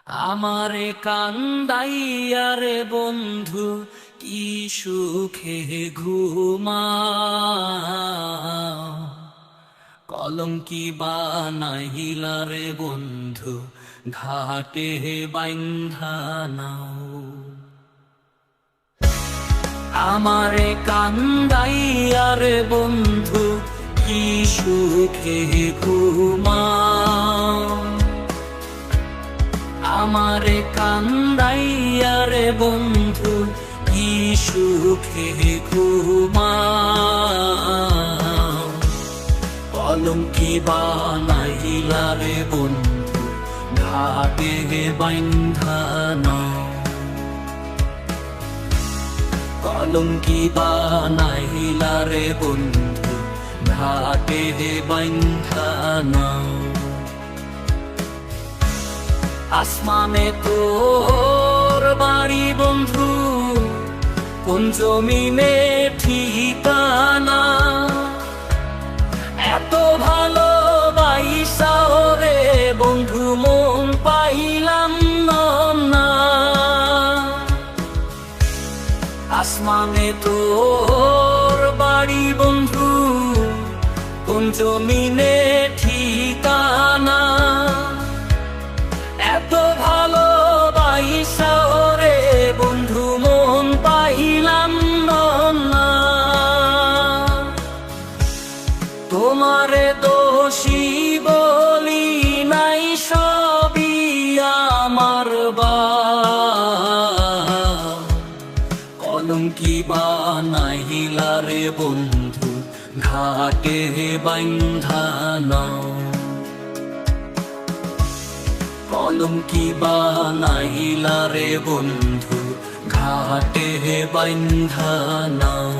আমারে কান্দাইয়া রে বন্ধু কি সুখে ঘুমাও, কলঙ্কি বানাইলা রে বন্ধু ঘাটে বাইন্ধা নাও। আমারে কান্দাইয়া রে বন্ধু কি সুখে ঘুমাও, আমারে কান্দাইয়া রে বন্ধু কি সুখে ঘুমাও, কলঙ্কি বানাইলা রে বন্ধু ঘাটে বাইন্ধা নাও। কলঙ্কি বানাইলা রে বন্ধু ঘাটে বাইন্ধা নাও। আসমানে তোর বাড়ি বন্ধু, কোন জমিনে ঠিকানা, এত ভালোবাসা রে বন্ধু মন পাইলাম না। আসমানে তোর বাড়ি বন্ধু, কোন জমিনে ঠিকানা, এত ভালোবাসা রে বন্ধু মন পাইলাম না। তোমারে দোষী বলি নাই, সবই আমার বাপ। কলঙ্কি বানাইলা রে বন্ধু ঘাটে বাইন্ধা নাও। কলঙ্কি বানাইলা রে বন্ধু ঘাটে বাইন্ধা নাও।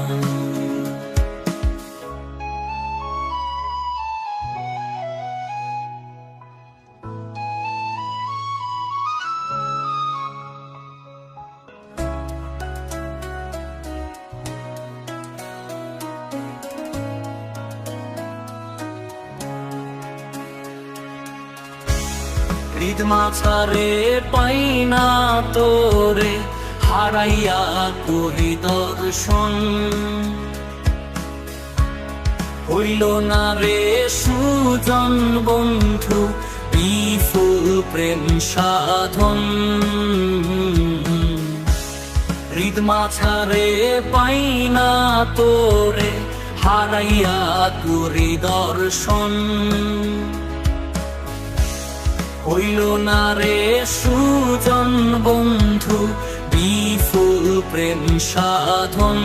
হৃদ মাছারে পাইনা তোরে, হারাইয়া করি দর্শন, হইল না রে সুজন বন্ধু বিফুল প্রেম সাধন। হৃদ মাছারে পাইনা তোরে, হারাইয়া করি দর্শন, হইল না রে সুজন বন্ধু বিফুল প্রেম সাধন।